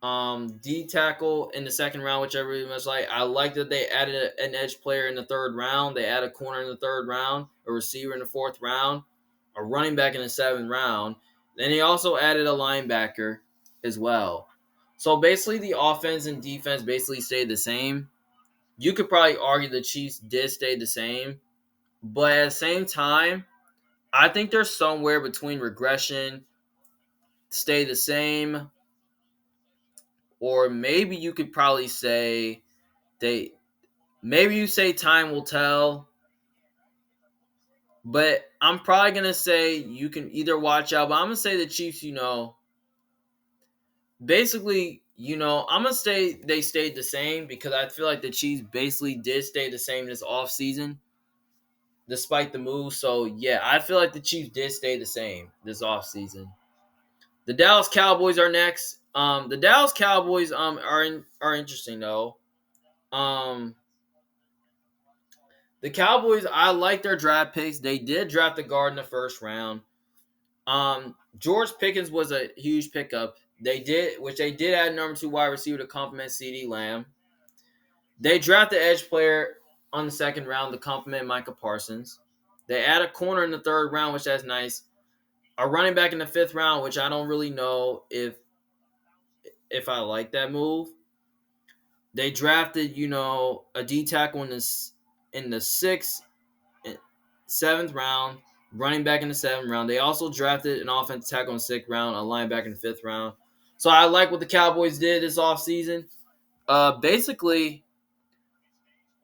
Speaker 1: D tackle in the 2nd round, which I really much like. I like that they added an edge player in the 3rd round. They added a corner in the 3rd round, a receiver in the 4th round, a running back in the 7th round. Then they also added a linebacker as well. So basically, the offense and defense basically stayed the same. You could probably argue the Chiefs did stay the same, but at the same time, I think they're somewhere between regression, stay the same, or maybe you could probably say they maybe you say time will tell, but I'm probably gonna say you can either watch out, but I'm gonna say the Chiefs, basically, I'm gonna say they stayed the same because I feel like the Chiefs basically did stay the same this offseason, despite the move. So yeah, I feel like the Chiefs did stay the same this offseason. The Dallas Cowboys are next. The Dallas Cowboys are interesting though. Um, the Cowboys, I like their draft picks. They did draft the guard in the 1st round. George Pickens was a huge pickup. They did add number 2 wide receiver to complement CeeDee Lamb. They drafted edge player on the 2nd round to complement Micah Parsons. They add a corner in the 3rd round, which that's nice. A running back in the 5th round, which I don't really know if I like that move. They drafted, a D tackle in the 7th round, running back in the 7th round. They also drafted an offensive tackle in the 6th round, a linebacker in the 5th round. So I like what the Cowboys did this offseason. Basically,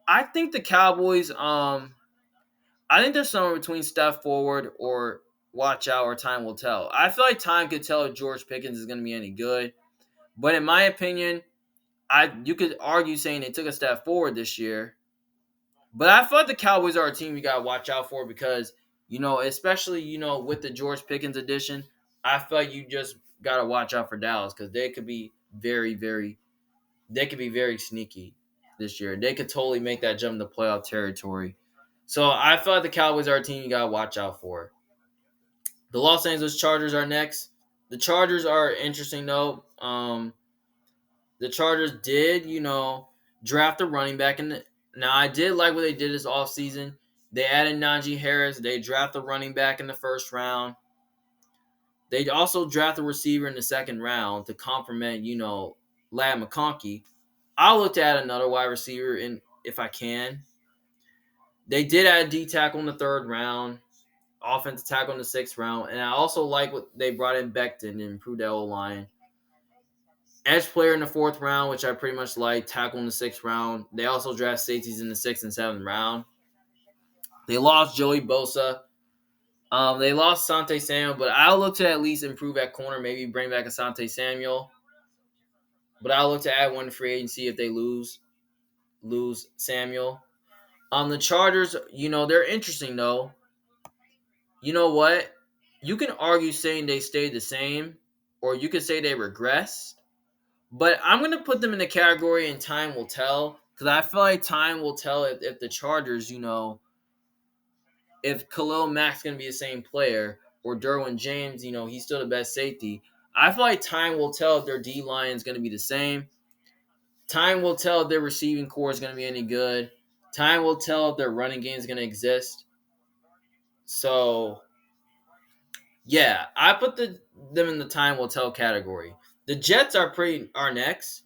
Speaker 1: I think the Cowboys, I think there's somewhere between step forward or watch out or time will tell. I feel like time could tell if George Pickens is going to be any good. But in my opinion, you could argue saying they took a step forward this year. But I feel like the Cowboys are a team you got to watch out for because, especially, with the George Pickens edition, I feel like you just got to watch out for Dallas because they could be very sneaky this year. They could totally make that jump into playoff territory. So I feel like the Cowboys are a team you got to watch out for. The Los Angeles Chargers are next. The Chargers are interesting, though. The Chargers did, draft a running back. Now, I did like what they did this offseason. They added Najee Harris. They drafted a running back in the 1st round. They also drafted a receiver in the 2nd round to complement, Lad McConkey. I'll look to add another wide receiver in if I can. They did add D tackle in the 3rd round, offensive tackle in the 6th round, and I also like what they brought in Becton and improved the O line. Edge player in the 4th round, which I pretty much like. Tackle in the 6th round. They also draft safeties in the 6th and 7th round. They lost Joey Bosa. They lost Sante Samuel, but I'll look to at least improve at corner. Maybe bring back a Sante Samuel. But I'll look to add one free agency if they lose Samuel. The Chargers, they're interesting though. You know what? You can argue saying they stayed the same, or you could say they regressed. But I'm going to put them in the category and time will tell. Because I feel like time will tell if the Chargers, if Khalil Mack's going to be the same player. or Derwin James, he's still the best safety. I feel like time will tell if their D line is going to be the same. Time will tell if their receiving core is going to be any good. Time will tell if their running game is going to exist. So, yeah, I put them in the time will tell category. The Jets are next.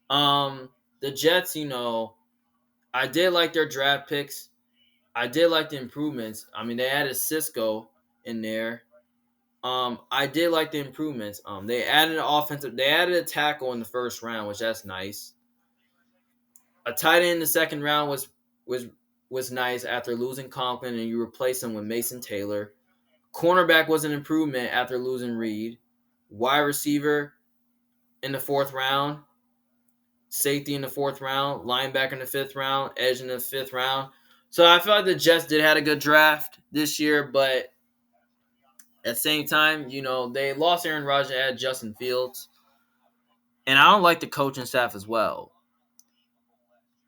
Speaker 1: The Jets, I did like their draft picks. I did like the improvements. I mean, they added Cisco in there. I did like the improvements. They added a tackle in the first round, which that's nice. A tight end in the second round was was nice after losing Conklin and you replace him with Mason Taylor. Cornerback was an improvement after losing Reed. Wide receiver in the fourth round. Safety in the fourth round. Linebacker in the fifth round. Edge in the fifth round. So I feel like the Jets did had a good draft this year, but at the same time, they lost Aaron Rodgers and added Justin Fields. And I don't like the coaching staff as well.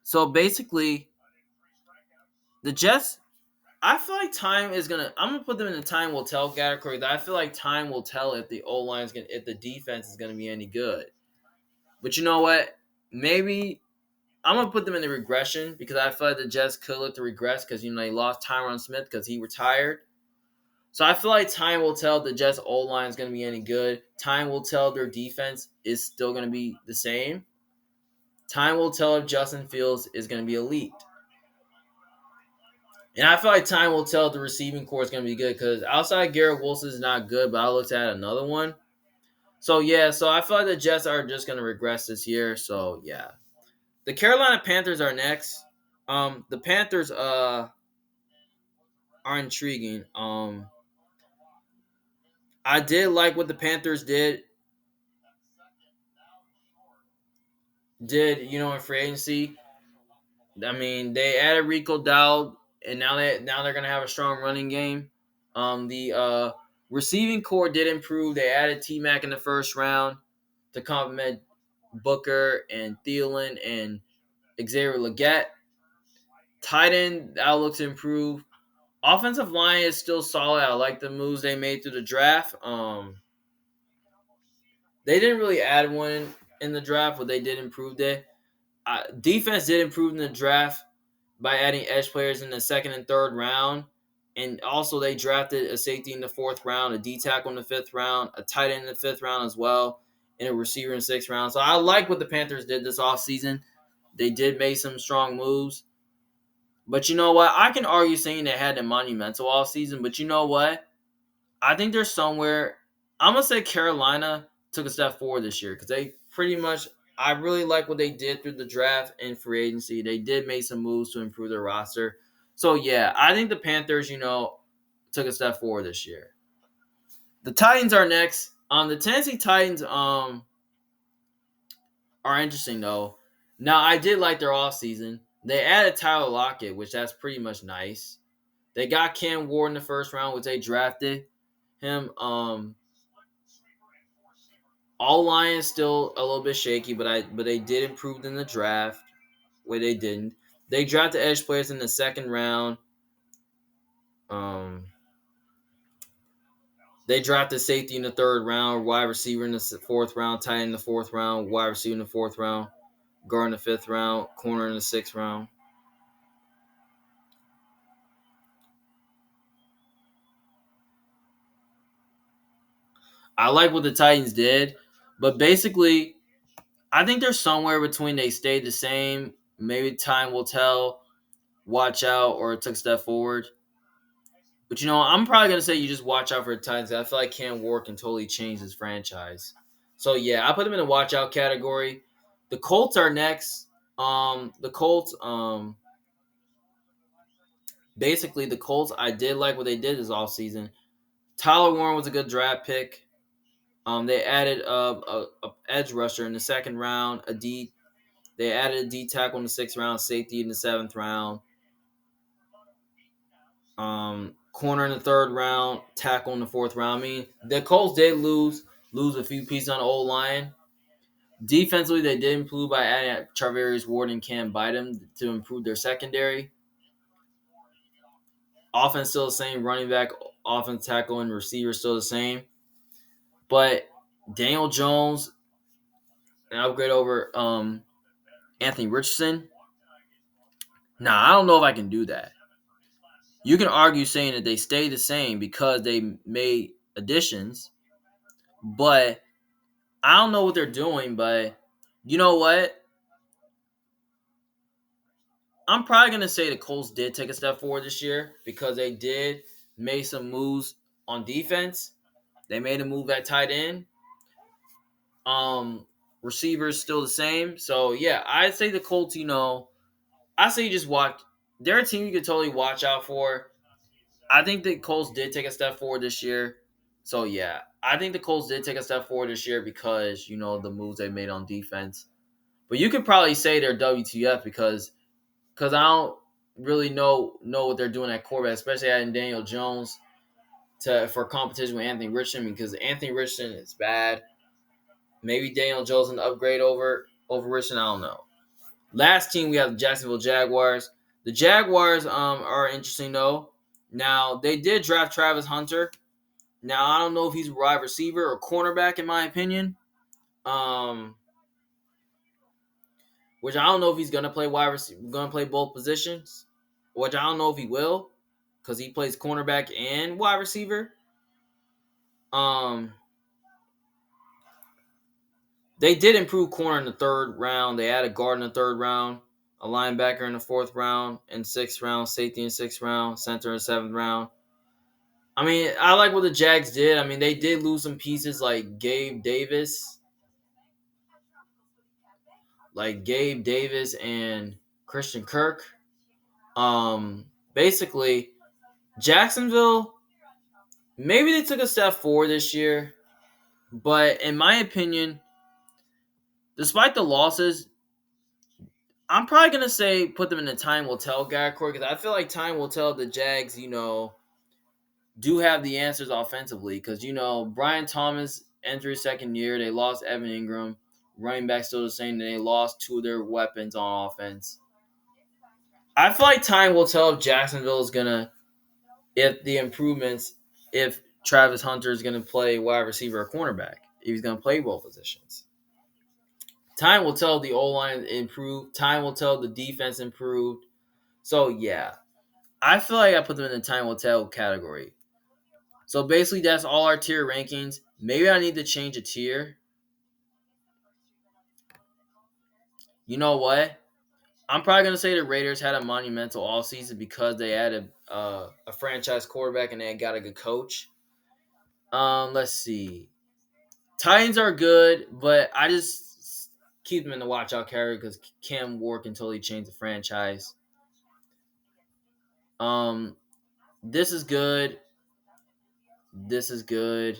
Speaker 1: So basically, the Jets, I feel like I'm gonna put them in the time will tell category. I feel like time will tell if the O line if the defense is gonna be any good. But you know what? Maybe I'm gonna put them in the regression because I feel like the Jets could look to regress because they lost Tyron Smith because he retired. So I feel like time will tell if the Jets O line is gonna be any good. Time will tell if their defense is still gonna be the same. Time will tell if Justin Fields is gonna be elite. And I feel like time will tell if the receiving core is going to be good because outside Garrett Wilson is not good, but I looked at another one. So, yeah, I feel like the Jets are just going to regress this year. So, yeah. The Carolina Panthers are next. The Panthers are intriguing. I did like what the Panthers did in free agency. I mean, they added Rico Dowd, and now they're gonna have a strong running game. The receiving core did improve. They added T Mac in the first round to complement Booker and Thielen and Xavier Legette. Tight end outlook to improve. Offensive line is still solid. I like the moves they made through the draft. They didn't really add one in the draft, but they did improve it. Defense did improve in the draft by adding edge players in the second and third round. And also, they drafted a safety in the fourth round, a D tackle in the fifth round, a tight end in the fifth round as well, and a receiver in the sixth round. So I like what the Panthers did this offseason. They did make some strong moves. But you know what? I can argue saying they had a monumental offseason, but you know what? I think there's somewhere. I'm going to say Carolina took a step forward this year because they pretty much. I really like what they did through the draft and free agency. They did make some moves to improve their roster. So, yeah, I think the Panthers, took a step forward this year. The Titans are next. The Tennessee Titans are interesting, though. Now, I did like their offseason. They added Tyler Lockett, which that's pretty much nice. They got Cam Ward in the first round, which they drafted him. All Lions still a little bit shaky, but they did improve in the draft. Where they didn't, they drafted edge players in the second round. They drafted safety in the third round, wide receiver in the fourth round, tight end in the fourth round, wide receiver in the fourth round, guard in the fifth round, corner in the sixth round. I like what the Titans did, but basically, I think they're somewhere between they stayed the same. Maybe time will tell. Watch out, or took a step forward. But I'm probably gonna say you just watch out for the Titans. I feel like Cam Ward can totally change this franchise. So yeah, I put them in the watch out category. The Colts are next. The Colts, basically the Colts. I did like what they did this offseason. Tyler Warren was a good draft pick. They added a edge rusher in the second round. They added a D tackle in the sixth round, safety in the seventh round. Corner in the third round, tackle in the fourth round. I mean, the Colts did lose a few pieces on the old line. Defensively, they did improve by adding Charvarius Ward and Cam Bynum to improve their secondary. Offense still the same. Running back offensive tackle and receiver still the same. But Daniel Jones, an upgrade over Anthony Richardson. Nah, I don't know if I can do that. You can argue saying that they stay the same because they made additions, but I don't know what they're doing. But you know what? I'm probably gonna say the Colts did take a step forward this year because they did make some moves on defense. They made a move at tight end. Um, Receivers still the same. So yeah, I'd say the Colts. I say you just watch. They're a team you could totally watch out for. I think the Colts did take a step forward this year. So yeah, I think the Colts did take a step forward this year because the moves they made on defense. But you could probably say they're WTF because I don't really know what they're doing at quarterback, especially adding Daniel Jones for competition with Anthony Richardson because Anthony Richardson is bad. Maybe Daniel Jones an upgrade over Richardson. I don't know. Last team we have the Jacksonville Jaguars. The Jaguars are interesting though. Now they did draft Travis Hunter. Now I don't know if he's a wide receiver or cornerback in my opinion. Um, which I don't know if he's gonna play gonna play both positions. Which I don't know if he will, because he plays cornerback and wide receiver. Um, they did improve corner in the third round. They added guard in the third round, a linebacker in the fourth round, and sixth round, safety in sixth round, center in seventh round. I mean, I like what the Jags did. I mean, they did lose some pieces like Gabe Davis and Christian Kirk. Basically, Jacksonville, maybe they took a step forward this year, but in my opinion, despite the losses, I'm probably gonna say put them in the time will tell category because I feel like time will tell the Jags, do have the answers offensively because Brian Thomas entered his second year. They lost Evan Ingram, running back still the same. They lost two of their weapons on offense. I feel like time will tell if Jacksonville is gonna if the improvements if Travis Hunter is gonna play wide receiver or cornerback. If he's gonna play both positions. Time will tell the O line improved. Time will tell the defense improved. So yeah, I feel like I put them in the time will tell category. So basically, that's all our tier rankings. Maybe I need to change a tier. You know what? I'm probably gonna say the Raiders had a monumental offseason because they added a franchise quarterback and they got a good coach. Let's see. Titans are good, but I just keep them in the watch out category because Cam Ward can totally change the franchise. Um, this is good. This is good.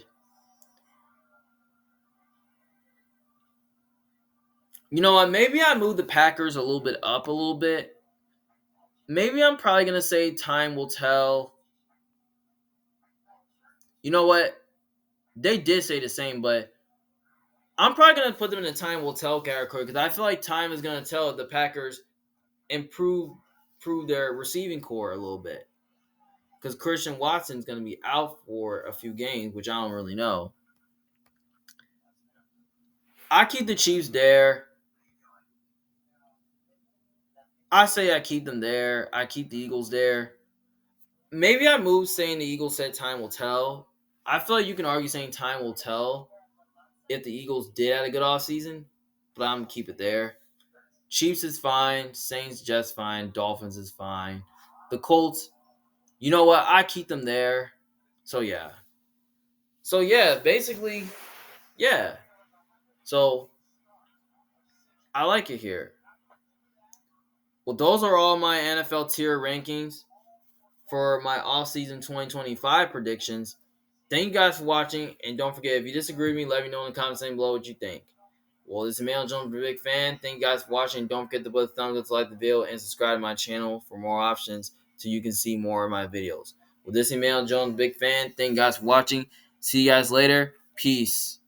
Speaker 1: You know what? Maybe I move the Packers a little bit up a little bit. Maybe I'm probably gonna say time will tell. You know what? They did say the same, but I'm probably gonna put them in the time will tell category because I feel like time is gonna tell if the Packers improve their receiving core a little bit. Because Christian Watson's gonna be out for a few games, which I don't really know. I keep the Chiefs there. I say I keep them there. I keep the Eagles there. Maybe I move saying the Eagles said time will tell. I feel like you can argue saying time will tell if the Eagles did have a good offseason, but I'm going to keep it there. Chiefs is fine. Saints just fine. Dolphins is fine. The Colts, you know what? I keep them there. So, yeah. So, yeah, basically, yeah. So, I like it here. Well, those are all my NFL tier rankings for my offseason 2025 predictions. Thank you guys for watching, and don't forget, if you disagree with me, let me know in the comments section below what you think. Well, this is Emmanuel Jones, a big fan. Thank you guys for watching. Don't forget to put a thumbs up to like the video and subscribe to my channel for more options so you can see more of my videos. Well, this is Emmanuel Jones, big fan. Thank you guys for watching. See you guys later. Peace.